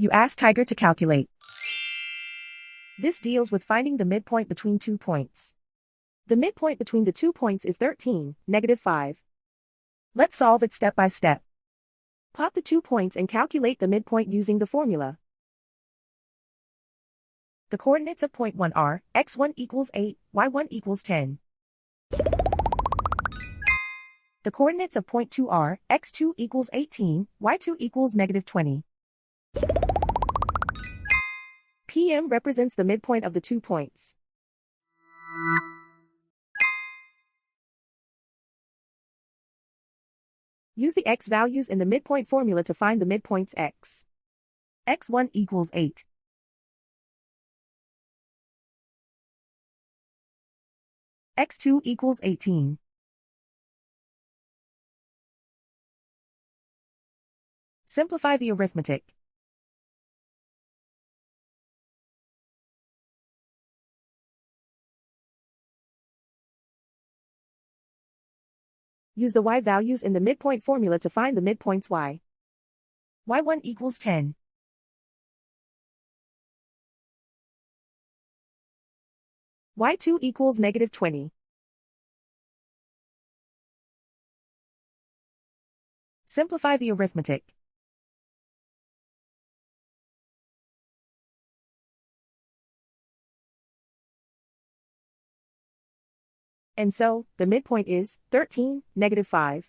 You ask Tiger to calculate. This deals with finding the midpoint between 2 points. The midpoint between the 2 points is 13, -5. Let's solve it step by step. Plot the 2 points and calculate the midpoint using the formula. The coordinates of point 1 are x1 equals 8, y1 equals 10. The coordinates of point 2 are x2 equals 18, y2 equals -20. PM represents the midpoint of the 2 points. Use the x values in the midpoint formula to find the midpoints x. x1 equals 8. x2 equals 18. Simplify the arithmetic. Use the y values in the midpoint formula to find the midpoints y. y1 equals 10. y2 equals -20. Simplify the arithmetic. And so, the midpoint is 13, -5.